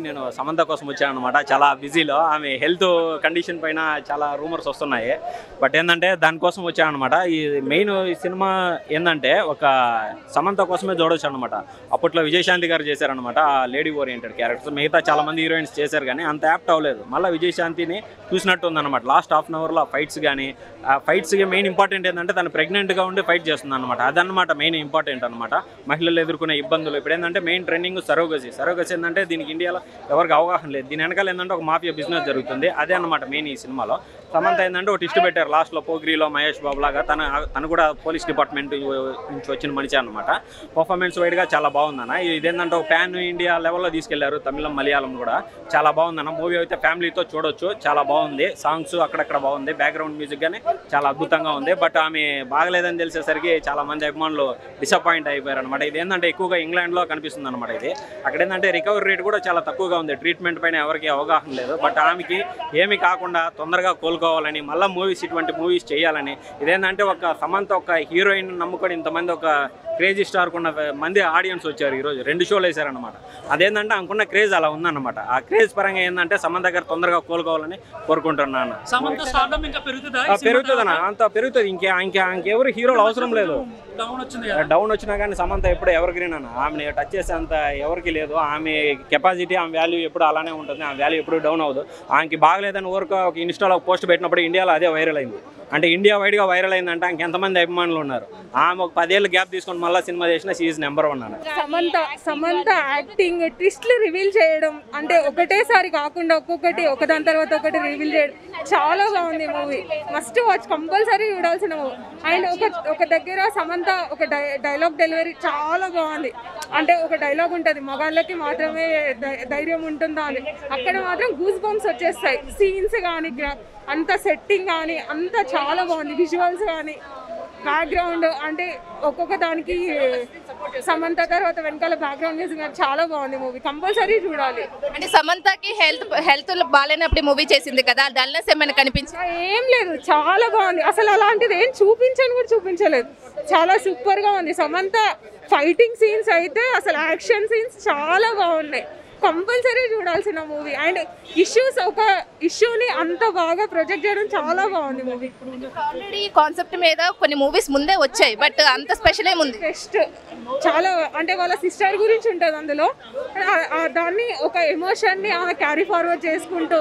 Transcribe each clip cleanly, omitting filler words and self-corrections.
నేను సమంత కోసం వచ్చాను అనమాట. చాలా బిజీలో ఆమె హెల్త్ కండిషన్ పైన చాలా రూమర్స్ వస్తున్నాయి. బట్ ఏంటంటే దానికోసం వచ్చాను అనమాట. ఈ మెయిన్ ఈ సినిమా ఏంటంటే ఒక సమంత కోసమే చూడొచ్చు అనమాట. అప్పట్లో విజయశాంతి గారు చేశారనమాట ఆ లేడీ ఓరియంటెడ్ క్యారెక్టర్స్. మిగతా చాలా మంది హీరోయిన్స్ చేశారు కానీ అంత యాప్ట్ అవ్వలేదు. మళ్ళీ విజయశాంతిని చూసినట్టు ఉందన్నమాట. లాస్ట్ హాఫ్ అన్ అవర్లో ఫైట్స్ కానీ ఆ ఫైట్స్కి మెయిన్ ఇంపార్టెంట్ ఏంటంటే తను ప్రెగ్నెంట్గా ఉండి ఫైట్ చేస్తుంది అనమాట. అదనమాట మెయిన్ ఇంపార్టెంట్ అనమాట. మహిళలు ఎదుర్కొనే ఇబ్బందులు. ఇప్పుడు ఏంటంటే మెయిన్ ట్రెండింగ్ సరోగసి ఏంటంటే దీనికి ఇండియాలో ఎవరికి అవగాహన లేదు. దీని వెనకాల ఏంటంటే ఒక మాఫియా బిజినెస్ జరుగుతుంది. అదే అనమాట మెయిన్ ఈ సినిమాలో. సమంత ఏంటంటే ఒక టిస్ట్ పెట్టారు లాస్ట్లో పోగ్రీలో మహేష్ బాబు లాగా. తను కూడా పోలీస్ డిపార్ట్మెంట్ నుంచి వచ్చిన మనిషి అనమాట. పర్ఫార్మెన్స్ వైడ్గా చాలా బాగుందన్న. ఇదేంటంటే ఒక ప్యాన్ ఇండియా లెవెల్లో తీసుకెళ్లారు. తమిళం మలయాళం కూడా చాలా బాగుందన్న. మూవీ అయితే ఫ్యామిలీతో చూడొచ్చు. చాలా బాగుంది. సాంగ్స్ అక్కడక్కడ బాగుంది. బ్యాక్గ్రౌండ్ మ్యూజిక్ కానీ చాలా అద్భుతంగా ఉంది. బట్ ఆమె బాగలేదని తెలిసేసరికి చాలా మంది అభిమానులు డిసప్పాయింట్ అయిపోయారు అనమాట. ఇది ఏంటంటే ఎక్కువగా ఇంగ్లాండ్లో కనిపిస్తుంది అనమాట. ఇది అక్కడ ఏంటంటే రికవరీ రేట్ కూడా చాలా తక్కువగా ఉంది. ట్రీట్మెంట్ పైన ఎవరికి అవగాహన లేదు. బట్ ఆమెకి ఏమి కాకుండా తొందరగా కోలుకోవాలని మళ్ళీ ఇటువంటి మూవీస్ చేయాలని. ఇదేంటంటే ఒక సమంత ఒక హీరోయిన్ నమ్ముకొని ఇంతమంది ఒక క్రేజీ స్టార్ కొన్న మంది ఆడియన్స్ వచ్చారు. ఈరోజు 2 షోలు వేశారనమాట. అదేంటంటే అనుకున్న క్రేజ్ అలా ఉందన్నమాట. ఆ క్రేజ్ పరంగా ఏంటంటే సమంత గారు తొందరగా కోలుకోవాలని కోరుకుంటున్నాను. పెరుగుతుందన్న, అంత పెరుగుతుంది. ఇంకెవరు హీరోలు అవసరం లేదు. డౌన్ వచ్చినా కానీ సమంత ఎప్పుడు ఎవర్ గ్రీన్ అన్న. ఆమెను టచ్ చేసేంత ఎవరికి లేదు. ఆమె కెపాసిటీ, ఆమె వాల్యూ ఎప్పుడు అలానే ఉంటుంది. ఆమె వాల్యూ ఎప్పుడు డౌన్ అవ్వదు. ఆమెకి బాగలేదని ఊరుక ఒక ఇన్స్టాలో ఒక పోస్ట్ పెట్టినప్పుడు ఇండియాలో అదే వైరల్ అయింది. అంటే ఇండియా వైడ్గా వైరల్ అయిందంటే ఇంకెంతమంది అభిమానులు ఉన్నారు. ఆమె ఒక 10 ఏళ్ళు గ్యాప్ తీసుకొని మళ్ళీ సినిమా చేసిన షీ ఈజ్ నెంబర్ 1 అన్న. సమంత యాక్టింగ్, ట్విస్ట్లు రివీల్ చేయడం, అంటే ఒకటేసారి కాకుండా ఒక్కొక్కటి ఒకదాని తర్వాత ఒకటి రివీల్ చేయడం చాలా బాగుంది మూవీ. మస్ట్ వాచ్, కంపల్సరీ చూడాల్సిన మూవీ. అండ్ ఒక దగ్గర సమంత ఒక డైలాగ్ డెలివరీ చాలా బాగుంది. అంటే ఒక డైలాగ్ ఉంటుంది, మగాళ్ళకి మాత్రమే ధైర్యం ఉంటుందా అని. అక్కడ మాత్రం గూస్ బంప్స్ వచ్చేస్తాయి. సీన్స్ కానీ అంత సెట్టింగ్ కానీ అంతా చాలా బాగుంది. విజువల్స్ కానీ బ్యాక్గ్రౌండ్, అంటే ఒక్కొక్క దానికి సమంత తర్వాత వెనకాల బ్యాక్గ్రౌండ్ మ్యూజిక్ చాలా బాగుంది మూవీ. కంపల్సరీ చూడాలి. అంటే సమంతకి హెల్త్ బాగాలేనప్పుడు మూవీ చేసింది కదా, డల్నెస్ ఏమైనా కనిపించింది? ఏం లేదు, చాలా బాగుంది. అసలు అలాంటిది ఏం చూపించలేదు. చాలా సూపర్గా ఉంది. సమంత ఫైటింగ్ సీన్స్ అయితే అసలు యాక్షన్ సీన్స్ చాలా బాగున్నాయి. కంపల్సరీ చూడాల్సిన మూవీ. అండ్ ఒక ఇష్యూని అంత బాగా ప్రొజెక్ట్ చేయడం చాలా బాగుంది మూవీ. ఆల్రెడీ కాన్సెప్ట్ మీద కొన్ని మూవీస్ ముందే వచ్చాయి, బట్ అంత స్పెషల్ ఏముంది? బెస్ట్, చాలా. అంటే వాళ్ళ సిస్టర్ గురించి ఉంటుంది అందులో. దాన్ని ఒక ఎమోషన్ని ఆమె క్యారీ ఫార్వర్డ్ చేసుకుంటూ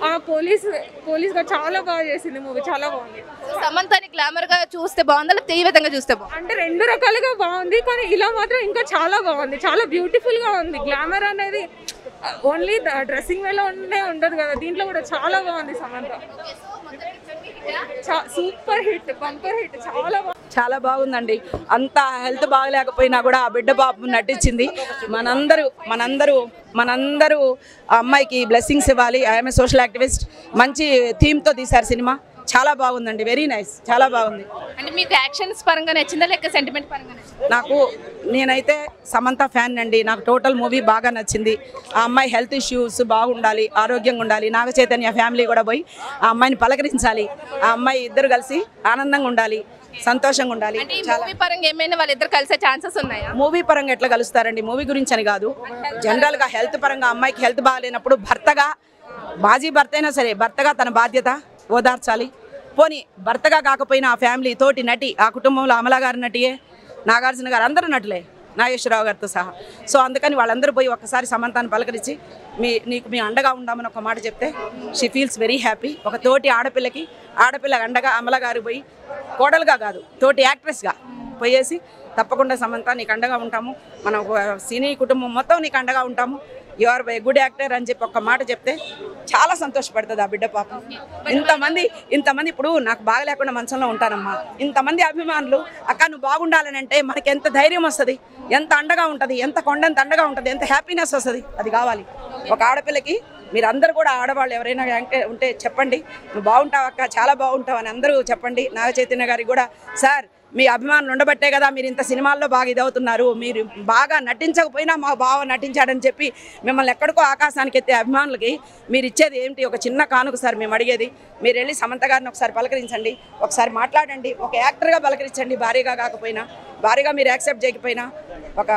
ఆ పోలీస్గా చాలా బాగా చేసింది మూవీ. చాలా బాగుంది. సమంతని గ్లామర్ గా చూస్తే బాగుందా, లేకపోతే ఈ విధంగా చూస్తే బాగుంది? అంటే 2 రకాలుగా బాగుంది, కానీ ఇలా మాత్రం ఇంకా చాలా బాగుంది. చాలా బ్యూటిఫుల్ గా ఉంది. గ్లామర్ అనేది ఓన్లీ డ్రెస్సింగ్ వేలో ఉండదు కదా, దీంట్లో కూడా చాలా బాగుంది Samantha. Super hit, bumper hit. చాలా బాగుందండి. అంత హెల్త్ బాగలేకపోయినా కూడా ఆ బిడ్డ బాబు నటించింది. మనందరూ ఆ అమ్మాయికి బ్లెస్సింగ్స్ ఇవ్వాలి. I'm a social activist. మంచి థీమ్తో తీశారు సినిమా. చాలా బాగుందండి. వెరీ నైస్, చాలా బాగుంది. అంటే మీకు యాక్షన్స్ పరంగా నచ్చిందా లేక సెంటిమెంట్ పరంగా నచ్చిందా? నేనైతే సమంత ఫ్యాన్ అండి. నాకు టోటల్ మూవీ బాగా నచ్చింది. ఆ అమ్మాయి హెల్త్ ఇష్యూస్ బాగుండాలి, ఆరోగ్యంగా ఉండాలి. నాగ చైతన్య ఫ్యామిలీ కూడా పోయి ఆ అమ్మాయిని పలకరించాలి. ఆ అమ్మాయి ఇద్దరు కలిసి ఆనందంగా ఉండాలి, సంతోషంగా ఉండాలి. మూవీ పరంగా ఏమైనా వాళ్ళిద్దరు కలిసే ఛాన్సెస్ ఉన్నాయా? మూవీ పరంగా ఎట్లా కలుస్తారండి? మూవీ గురించి అని కాదు, జనరల్గా హెల్త్ పరంగా అమ్మాయికి హెల్త్ బాగాలేనప్పుడు భర్తగా, బాజీ భర్త అయినా సరే భర్తగా తన బాధ్యత ఓదార్చాలి. పోనీ భర్తగా కాకపోయినా ఆ ఫ్యామిలీ తోటి నటి, ఆ కుటుంబంలో అమలా గారి నటియే, నాగార్జున గారు అందరూ నటులే, నాగేశ్వరరావు గారితో సహా. సో అందుకని వాళ్ళందరూ పోయి ఒక్కసారి సమంతాన్ని పలకరించి మీ అండగా ఉందామని ఒక మాట చెప్తే షీ ఫీల్స్ వెరీ హ్యాపీ. ఒక తోటి ఆడపిల్ల అండగా అమలా గారు పోయి, కోడలుగా కాదు తోటి యాక్ట్రెస్గా పోయేసి తప్పకుండా సమంత నీకు అండగా ఉంటాము, మన సినీ కుటుంబం మొత్తం నీకు అండగా ఉంటాము, you are a good actor అని చెప్పి ఒక్క మాట చెప్తే చాలా సంతోషపడుతుంది ఆ బిడ్డ పాపం. ఇంతమంది ఇప్పుడు నాకు బాగా లేకుండా మంచంలో ఉంటానమ్మా, ఇంతమంది అభిమానులు అక్క నువ్వు బాగుండాలని అంటే మనకి ఎంత ధైర్యం వస్తుంది, ఎంత అండగా ఉంటుంది, ఎంత కొండంత అండగా ఉంటుంది, ఎంత హ్యాపీనెస్ వస్తుంది. అది కావాలి ఒక ఆడపిల్లకి. మీరందరూ కూడా ఆడవాళ్ళు ఎవరైనా ఉంటే చెప్పండి, నువ్వు బాగుంటావు అక్క, చాలా బాగుంటావు అని అందరూ చెప్పండి. నాగ చైతన్య గారికి కూడా, సార్ మీ అభిమానులు ఉండబట్టే కదా మీరు ఇంత సినిమాల్లో బాగా ఇదవుతున్నారు, మీరు బాగా నటించకపోయినా మా బావ నటించాడని చెప్పి మిమ్మల్ని ఎక్కడికో ఆకాశానికి ఎత్తే అభిమానులకి మీరు ఇచ్చేది ఏంటి? ఒక చిన్న కానుక సార్ మేము అడిగేది. మీరు వెళ్ళి సమంత గారిని ఒకసారి పలకరించండి, ఒకసారి మాట్లాడండి, ఒక యాక్టర్గా పలకరించండి. భారీగా కాకపోయినా, భారీగా మీరు యాక్సెప్ట్ చేయకపోయినా ఒక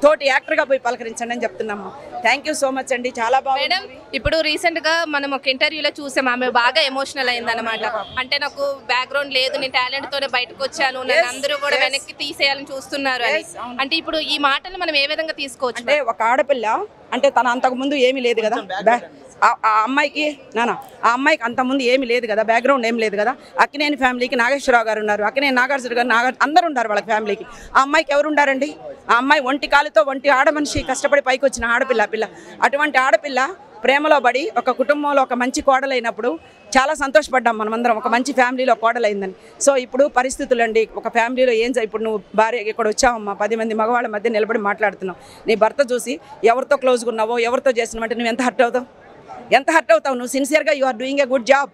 తోటి యాక్టర్గా పోయి పలకరించండి అని చెప్తున్నాము. థ్యాంక్ యూ సో మచ్ అండి, చాలా బాగుంది. మేడం ఇప్పుడు రీసెంట్ గా మనం ఒక ఇంటర్వ్యూలో చూసాం, ఆమె బాగా ఎమోషనల్ అయిందన్నమాట. అంటే నాకు బ్యాక్గ్రౌండ్ లేదు, నేను టాలెంట్ తోనే బయటకు వచ్చాను, నన్ను అందరూ కూడా వెనక్కి తీసేయాలని చూస్తున్నారు అని. అంటే ఇప్పుడు ఈ మాటలు మనం ఏ విధంగా తీసుకోవచ్చు? అంటే ఒక ఆడపిల్ల అంటే తన అంతకు ముందు ఏమీ లేదు కదా, ఆ అమ్మాయికి ఆ అమ్మాయికి అంతకుముందు ఏమీ లేదు కదా, బ్యాక్గ్రౌండ్ ఏమి లేదు కదా. అక్కినేని ఫ్యామిలీకి నాగేశ్వరరావు గారు ఉన్నారు, అక్కినేని నాగార్జున గారు అందరూ ఉన్నారు వాళ్ళ ఫ్యామిలీకి. ఆ అమ్మాయికి ఎవరు ఉండారండి? ఆ అమ్మాయి ఒంటి కాలుతో ఒంటి ఆడ మనిషి కష్టపడి పైకి వచ్చిన ఆడపిల్ల. అటువంటి ఆడపిల్ల ప్రేమలో పడి ఒక కుటుంబంలో ఒక మంచి కోడలైనప్పుడు చాలా సంతోషపడ్డాం మనమందరం, ఒక మంచి ఫ్యామిలీలో కోడలైందని. సో ఇప్పుడు పరిస్థితులు అండి, ఒక ఫ్యామిలీలో ఇప్పుడు నువ్వు భార్య ఇక్కడ వచ్చావమ్మా, 10 మంది మగవాళ్ళ మధ్య నిలబడి మాట్లాడుతున్నావు. నీ భర్త చూసి ఎవరితో క్లోజ్గా ఉన్నావో, ఎవరితో చేసినావు అంటే నువ్వు ఎంత హర్ట్ అవుతావు? నువ్వు సిన్సియర్గా you are doing a good job.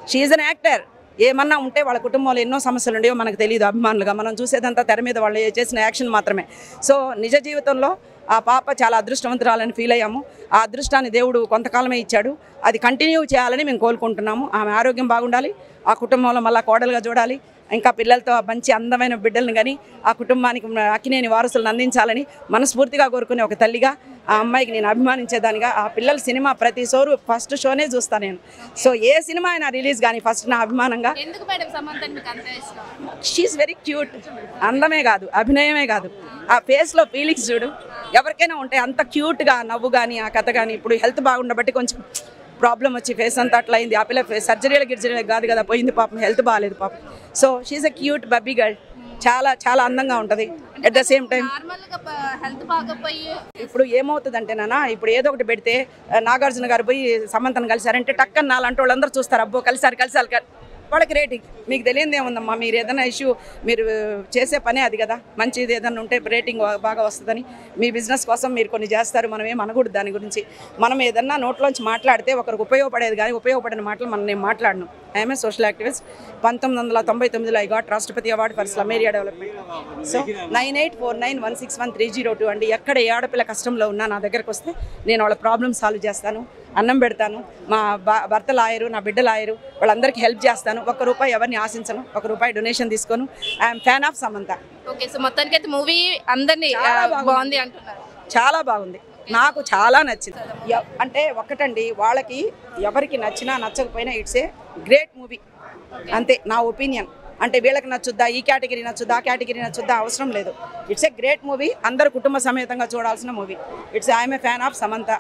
She is an actor. ఏమన్నా ఉంటే వాళ్ళ కుటుంబంలో ఎన్నో సమస్యలు ఉండేవో మనకు తెలియదు అభిమానులుగా. మనం చూసేదంతా తెర మీద వాళ్ళు చేసిన యాక్షన్ మాత్రమే. సో నిజ జీవితంలో ఆ పాప చాలా అదృష్టవంతురాలని ఫీల్ అయ్యాము. ఆ అదృష్టాన్ని దేవుడు కొంతకాలమే ఇచ్చాడు, అది కంటిన్యూ చేయాలని మేము కోరుకుంటున్నాము. ఆమె ఆరోగ్యం బాగుండాలి, ఆ కుటుంబంలో మళ్ళీ కోడలుగా చూడాలి, ఇంకా పిల్లలతో మంచి అందమైన బిడ్డలను కానీ ఆ కుటుంబానికి అక్కినేని వారసులను అందించాలని మనస్ఫూర్తిగా కోరుకునే ఒక తల్లిగా ఆ అమ్మాయికి నేను అభిమానించేదానిగా, ఆ పిల్లల సినిమా ప్రతి ఫస్ట్ షోనే చూస్తాను నేను. సో ఏ సినిమా అయినా రిలీజ్ కానీ ఫస్ట్ నా అభిమానంగా. She is very cute. అందమే కాదు, అభినయమే కాదు, ఆ ఫేస్లో ఫీలింగ్స్ చూడు, ఎవరికైనా ఉంటే అంత క్యూట్గా నవ్వు కానీ ఆ కథ కానీ. ఇప్పుడు హెల్త్ బాగుండబట్టి కొంచెం ప్రాబ్లం వచ్చి ఫేస్ అంతా అట్లా అయింది. ఆ పిల్ల సర్జరీలకు కాదు కదా పోయింది, పాపం హెల్త్ బాగాలేదు పాపం. So she's a cute bubbly girl, చాలా చాలా అందంగా ఉంటుంది. అట్ ద సేమ్ టైం ఇప్పుడు ఏమవుతుందంటే ఇప్పుడు ఏదో ఒకటి పెడితే నాగార్జున గారు పోయి సమంతను కలిసారంటే టక్కన నాలంటే వాళ్ళందరూ చూస్తారు, అబ్బో కలిసారు వాళ్ళకి రేటింగ్. మీకు తెలియదు ఏముందమ్మా, మీరు ఏదైనా ఇష్యూ మీరు చేసే పనే అది కదా, మంచిది ఏదైనా ఉంటే రేటింగ్ బాగా వస్తుందని మీ బిజినెస్ కోసం మీరు కొన్ని చేస్తారు. మనం ఏం అనకూడదు దాని గురించి. మనం ఏదన్నా నోట్లోంచి మాట్లాడితే ఒకరికి ఉపయోగపడేది కానీ ఉపయోగపడిన మాటలు నేను మాట్లాడను. I'm a social activist. 1999లో ఐ గాట్ రాష్ట్రపతి award for slum area development. So 9849161302 అండి. ఎక్కడ ఏ ఆడపిల్ల కష్టంలో ఉన్నా నా దగ్గరకు వస్తే నేను వాళ్ళ ప్రాబ్లమ్ సాల్వ్ చేస్తాను, అన్నం పెడతాను. మా భర్త లాయరు, నా బిడ్డ లాయరు, వాళ్ళందరికీ హెల్ప్ చేస్తాను. ₹1 ఎవరిని ఆశించను, ₹1 డొనేషన్ తీసుకోను. I'm fan of Samantha. Okay, so మొత్తానికి అయితే మూవీ అందరినీ బాగుంది అంటున్నారు. చాలా బాగుంది, నాకు చాలా నచ్చింది. అంటే ఒకటండి, వాళ్ళకి ఎవరికి నచ్చినా నచ్చకపోయినా ఇట్స్ ఏ గ్రేట్ మూవీ అంతే నా ఒపీనియన్. అంటే వీళ్ళకి నచ్చుద్దా, ఈ కేటగిరీ నచ్చుద్దా, ఆ కేటగిరీ నచ్చుద్దా అవసరం లేదు. ఇట్స్ ఏ గ్రేట్ మూవీ, అందరు కుటుంబ సమేతంగా చూడాల్సిన movie. I'm a fan of Samantha.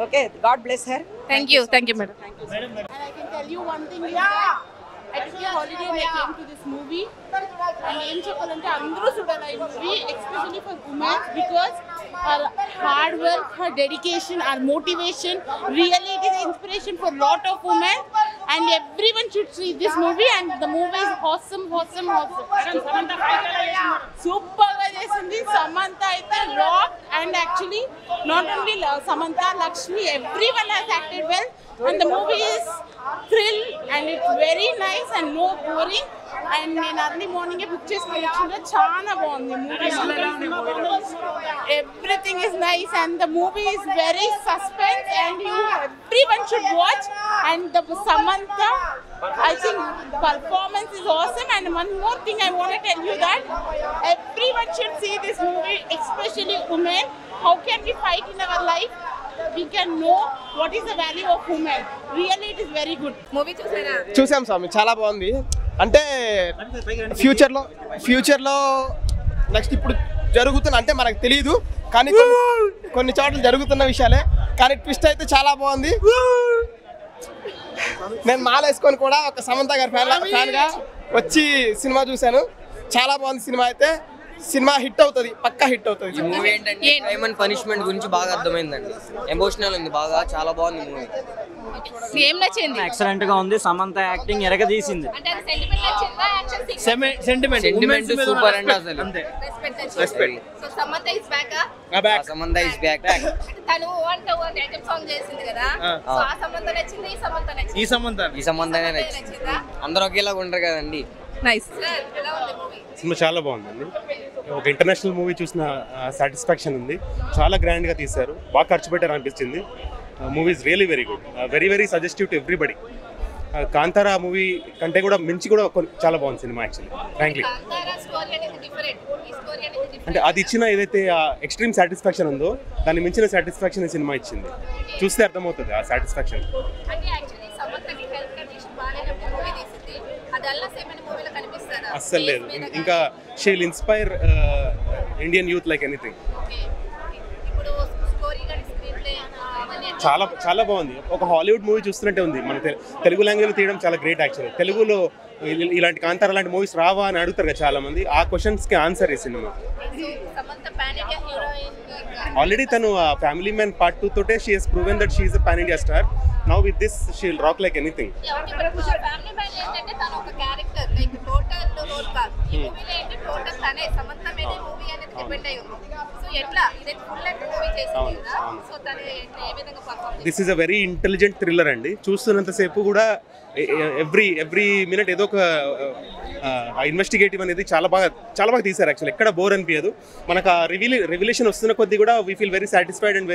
Okay, God bless her. Thank you madam. And I can tell you one thing, I took a holiday and I came to this movie. And ఏం చెప్పాలంటే అందరూ చూడాలి ఈ movie, especially for women, because her hard work, her dedication, her motivation, really it is inspiration for lot of women, and everyone should see this movie. And the movie is awesome. Super గా చేసింది సమంత అయితే rock. And actually not only Samantha, Lakshmi, everyone has acted well, and the movie is thrill and it's very nice and no boring. And నేను early morning book చేసుకుని చాలా బాగుంది movie. Everything is nice and the movie is very suspense and everyone should watch. And the Samantha, I think performance is awesome. And one more thing I want to tell you that everyone should see this movie, especially women. How can we fight in our life? We can know what is the value of women. Really it is very good. Movie చూసాం స్వామి, చాలా బాగుంది. అంటే ఫ్యూచర్లో next ఇప్పుడు జరుగుతున్న అంటే మనకు తెలియదు కానీ కొన్ని చోట్ల జరుగుతున్న విషయాలే, కానీ ట్విస్ట్ అయితే చాలా బాగుంది. నేను మాలేసుకొని కూడా ఒక సమంత గారి ఫ్యాన్గా వచ్చి సినిమా చూశాను. చాలా బాగుంది సినిమా అయితే. సినిమా హిట్ అవుతుంది, పక్కా హిట్ అవుతుంది. ఈ మూవీ ఏంటంటే క్రైమ్ అండ్ పనిష్మెంట్ గురించి బాగా అర్థమైందండి. ఎమోషనల్ ఉంది బాగా, చాలా బాగుంది మూవీ. ఏం నచ్చింది? ఎక్సలెంట్ గా ఉంది. సమంత యాక్టింగ్ ఎరగదీసింది. అంటే అది సెంటిమెంట్ నచ్చిందా, యాక్షన్ సీక్వెన్స్? సెంటిమెంట్ సూపర్ అండి అసలు. Respect. So Samantha is back. Samantha is back. తను అంటే ఒక ఐటమ్ సాంగ్ చేసింది కదా, సో ఆ సమంత నచ్చింది, ఈ సమంతనే నచ్చింది. అందరూ ఒకేలాగా ఉంటారు కదండి. నైస్. ఎలా ఉంది మూవీ? సినిమా చాలా బాగుందండి. ఒక ఇంటర్నేషనల్ మూవీ చూసిన సాటిస్ఫాక్షన్ ఉంది. చాలా గ్రాండ్గా తీశారు, బాగా ఖర్చు పెట్టారు అనిపించింది. Movie is really very good, very suggestive to everybody. Kantara movie కంటే కూడా మించి కూడా చాలా బాగుంది సినిమా యాక్చువల్లీ. ఫ్రాంక్లీ అంటే అది ఇచ్చిన ఏదైతే ఎక్స్ట్రీమ్ సాటిస్ఫాక్షన్ ఉందో దాన్ని మించిన సాటిస్ఫాక్షన్ ఈ సినిమా ఇచ్చింది. చూస్తే అర్థమవుతుంది ఆ సాటిస్ఫాక్షన్. అస్సలు లేదు. ఇంకా she will inspire Indian youth like anything. చాలా చాలా బాగుంది. ఒక హాలీవుడ్ మూవీ చూస్తున్నట్టే ఉంది. మన తెలుగు లాంగ్వేజ్లో తీయడం చాలా గ్రేట్ యాక్చువల్లీ. తెలుగులో ఇలాంటి కాంతార లాంటి మూవీస్ రావా అని అడుగుతారు కదా చాలా మంది. ఆ క్వశ్చన్స్కి ఆన్సర్ ఈ సినిమా. ఆల్రెడీ తను ఫ్యామిలీ మ్యాన్ పార్ట్ 2 తోటే she has proven that she is a pan India star. Now with this she will rock like anything. This is a very intelligent thriller అండి. చూస్తున్నంతసేపు కూడా ఎవ్రీ మినిట్ ఏదో ఒక investigative అనేది చాలా బాగా తీశారు యాక్చువల్లీ. ఎక్కడ బోర్ అనిపించదు. మనకు ఆ రివిలేషన్ వస్తున్న కొద్దీ కూడా we feel very satisfied and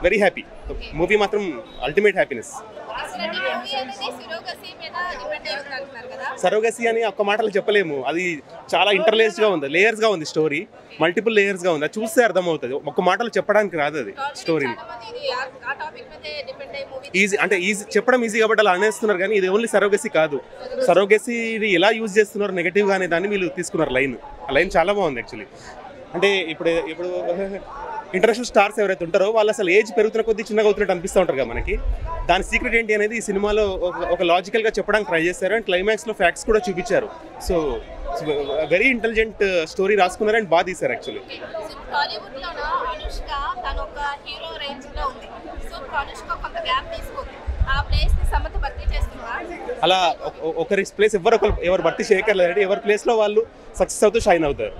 very happy. Movie మాత్రం అల్టిమేట్ హ్యాపీనెస్. సరోగసీ అని ఒక్క మాటలు చెప్పలేము. అది చాలా ఇంటర్లేస్డ్గా ఉంది, లేయర్స్గా ఉంది స్టోరీ, మల్టిపుల్ లేయర్స్గా ఉంది. అది చూస్తే అర్థమవుతుంది. ఒక్క మాటలు చెప్పడానికి రాదు అది స్టోరీని. చెప్పడం ఈజీ కాబట్టి అలా అనేస్తున్నారు, కానీ ఇది ఓన్లీ సరోగసీ కాదు. సరోగసీని ఎలా యూజ్ చేస్తున్నారు నెగటివ్గా అనే దాన్ని వీళ్ళు తీసుకున్నారు లైన్. ఆ లైన్ చాలా బాగుంది యాక్చువల్లీ. అంటే ఇప్పుడు ఇంటర్నేషనల్ స్టార్స్ ఎవరైతే ఉంటారో వాళ్ళు అసలు ఏజ్ పెరుగుతున్న కొద్దీ చిన్నగా అవుతున్నట్టు అనిపిస్తూ ఉంటారు కదా మనకి. దాని సీక్రెట్ ఏంటి అనేది ఈ సినిమాలో ఒక లాజికల్గా చెప్పడానికి ట్రై చేశారు. అండ్ క్లైమాక్స్లో ఫ్యాక్ట్స్ కూడా చూపించారు. సో వెరీ ఇంటెలిజెంట్ స్టోరీ రాసుకున్నారు అండ్ బాగా తీశారు యాక్చువల్లీ. అలా ఒకరి ప్లేస్ ఎవరు భర్తీ చేయక్కర్లేదు. ఎవరి ప్లేస్లో వాళ్ళు సక్సెస్ అవుతూ షైన్ అవుతారు.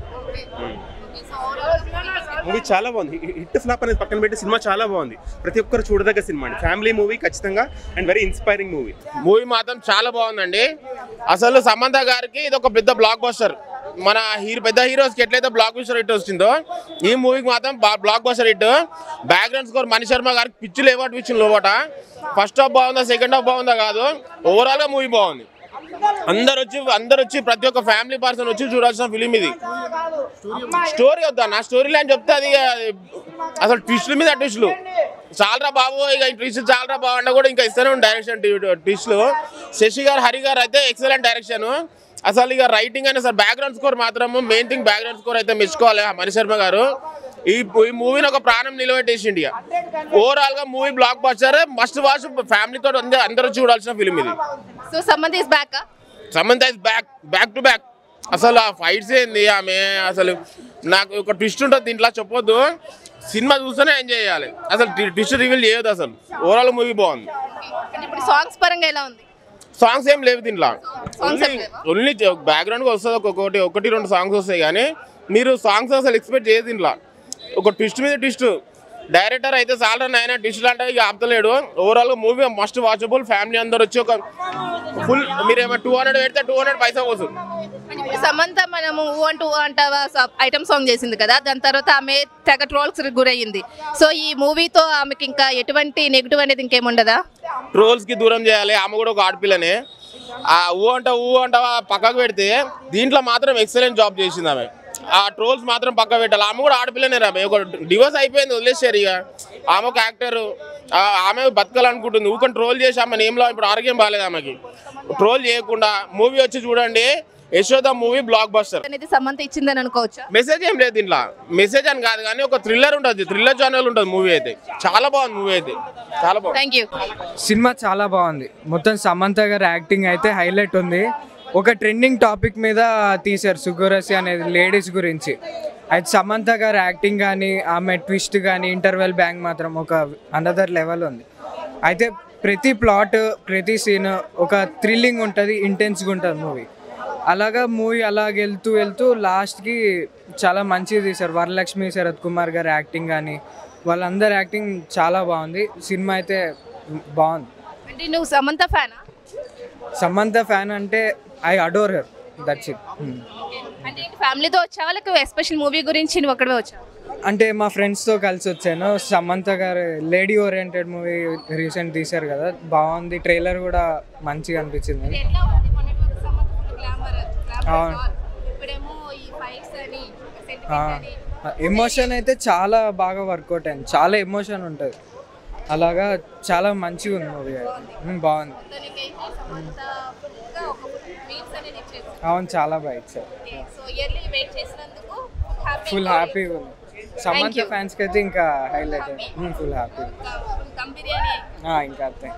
మూవీ చాలా బాగుంది. హిట్ ఫ్లాప్ అనేది పక్కన పెట్టి సినిమా చాలా బాగుంది. ప్రతి ఒక్కరు చూడదగ్గ సినిమా అండి. ఫ్యామిలీ మూవీ ఖచ్చితంగా and very inspiring movie. Movie మాత్రం చాలా బాగుందండి. అసలు సమంత గారికి ఇది ఒక పెద్ద బ్లాక్ బస్టర్. మన పెద్ద హీరోస్కి ఎట్లయితే బ్లాక్ బస్టర్ హిట్ వస్తుందో ఈ మూవీకి మాత్రం blockbuster hit. Background score Mani Sharma గారికి పిచ్చులు పిచ్చిన లోపట. ఫస్ట్ హాఫ్ బాగుందా సెకండ్ హాఫ్ బాగుందా కాదు, ఓవరాల్గా మూవీ బాగుంది. అందరు వచ్చి ప్రతి ఒక్క ఫ్యామిలీ పర్సన్ వచ్చి చూడాల్సిన ఫిలిం ఇది. స్టోరీ వద్దా నా స్టోరీ లైన్ చెప్తే అది అసలు ట్విస్టుల మీద ట్విస్టులు. చాలరా బాబు ఇక ట్విస్ట్ చాలరా బాబు అంటే కూడా ఇంకా ఇస్తూనే ఉంది డైరెక్షన్ ట్విస్టులు. శశి గారు హరి గారు అయితే ఎక్సలెంట్ డైరెక్షన్. అసలు ఇక రైటింగ్ అని అసలు బ్యాక్గ్రౌండ్ స్కోర్ మాత్రం మెయిన్ థింగ్. బ్యాక్గ్రౌండ్ స్కోర్ అయితే మెచ్చుకోవాలి మణి శర్మ గారు. ఈ మూవీని ఒక ప్రాణం నిలబెట్టేసిండి. ఓవరాల్ గా movie block buster, must watch, ఫ్యామిలీతో అందరూ చూడాల్సిన ఫిలిం ఇది. So Samantha is back to back. అసలు ఆ ఫైట్స్ ఏంది ఆమె, అసలు నాకు ఒక ట్విస్ట్ ఉంటుంది దీంట్లో చెప్పొద్దు. సినిమా చూస్తేనే ఎంజాయ్ చేయాలి. అసలు ట్విస్ట్ రివీల్ చేయొద్దు. అసలు ఓవరాల్ మూవీ బాగుంది. సాంగ్స్ పరంగా ఎలా ఉంది? సాంగ్స్ ఏం లేవు దీంట్లో. ఓన్లీ బ్యాక్గ్రౌండ్గా వస్తుంది ఒకటి రెండు సాంగ్స్ వస్తాయి, కానీ మీరు సాంగ్స్ అసలు ఎక్స్పెక్ట్ చేయదు దీంట్లో. ఒక ట్విస్ట్ మీద ట్విస్ట్. డైరెక్టర్ అయితే చాలా నాయన ట్విస్ట్ అంటే ఇక ఆపుతలేడు. ఓవరాల్గా మూవీ మస్ట్ వాచబుల్. ఫ్యామిలీ అందరు వచ్చి ఒక ఫుల్ మీరేమో 200 పెడితే 200 పైసా కోసం. సమంత మనము ఊ అంటావా ఐటమ్ సాంగ్ చేసింది కదా, దాని తర్వాత ఆమె తెగ ట్రోల్స్ గురయ్యింది. సో ఈ మూవీతో ఆమెకి ఇంకా ఎటువంటి నెగిటివ్ అనేది ఇంకేముండదా? ట్రోల్స్కి దూరం చేయాలి. ఆమె కూడా ఒక ఆడపిల్లనే. ఊ అంటావా పక్కకు పెడితే దీంట్లో మాత్రం ఎక్సలెంట్ జాబ్ చేసింది ఆమె. ఆ ట్రోల్స్ మాత్రం పక్క పెట్టాలి. ఆమె కూడా ఆడపిల్లనే రామె. ఒక డివోర్స్ అయిపోయింది, వదిలేసారు. ఇక ఆమె ఒక యాక్టర్, ఆమె బతకాలనుకుంటుంది. ఊకొని ట్రోల్ చేసి ఆమె నేమ్లో ఇప్పుడు ఆరోగ్యం బాగాలేదు ఆమెకి. ట్రోల్ చేయకుండా మూవీ వచ్చి చూడండి. Yashoda movie block buster. Samantha ఇచ్చిందని అనుకోవచ్చా? మెసేజ్ ఏం లేదు దీంట్లో. మెసేజ్ అని కాదు కానీ ఒక థ్రిల్లర్ ఉంటుంది, థ్రిల్లర్ ఛానల్ ఉంటుంది. మూవీ అయితే చాలా బాగుంది. మూవీ అయితే చాలా బాగుంది. Thank you. సినిమా చాలా బాగుంది. మొత్తం సమంత గారి యాక్టింగ్ అయితే హైలైట్ ఉంది. ఒక ట్రెండింగ్ టాపిక్ మీద తీశారు సుగోరసి అనేది, లేడీస్ గురించి. అయితే సమంత గారి యాక్టింగ్ కానీ ఆమె ట్విస్ట్ కానీ ఇంటర్వెల్ బ్యాంగ్ మాత్రం ఒక అనదర్ లెవెల్ ఉంది. అయితే ప్రతి ప్లాట్ ప్రతి సీన్ ఒక థ్రిల్లింగ్ ఉంటుంది, ఇంటెన్స్గా ఉంటుంది మూవీ. అలాగా మూవీ వెళ్తూ లాస్ట్కి చాలా మంచిగా తీశారు. వరలక్ష్మి శరత్ కుమార్ గారి యాక్టింగ్ కానీ వాళ్ళందరి యాక్టింగ్ చాలా బాగుంది. సినిమా అయితే బాగుంది. అంటే నువ్వు సమంత ఫ్యానా? సమంత ఫ్యాన్ అంటే I adore her, that's it. అంటే ఫ్యామిలీతో వచ్చావా లేక ఎస్పెషల్ మూవీ గురించి నువ్వు అక్కడే వచ్చావు? అంటే మా ఫ్రెండ్స్తో కలిసి వచ్చాను. సమంత గారు లేడీ ఓరియంటెడ్ మూవీ రీసెంట్ తీశారు కదా, బాగుంది. ట్రైలర్ కూడా మంచిగా అనిపించింది. ఇప్పుడేమో ఈ ఫైట్స్ అని సెంటిమెంట్ అని ఎమోషన్ అయితే చాలా బాగా వర్కౌట్ అయింది, చాలా ఎమోషన్ ఉంటుంది, అలాగా చాలా మంచిగా ఉంది మూవీ. బాగుంది. మొత్తానికైతే సమంతగా ఒక మీమ్స్ అనేది ఇచ్చేది. అవును, చాలా బాగా ఇచ్చారు. సో ఇయర్లీ వెయిట్ చేసినందుకు ఫుల్ హ్యాపీగా ఉంది. సమంత ఫ్యాన్స్కి అయితే ఇంకా highlight, full happy. Dum biryani ఇంకా అంతే.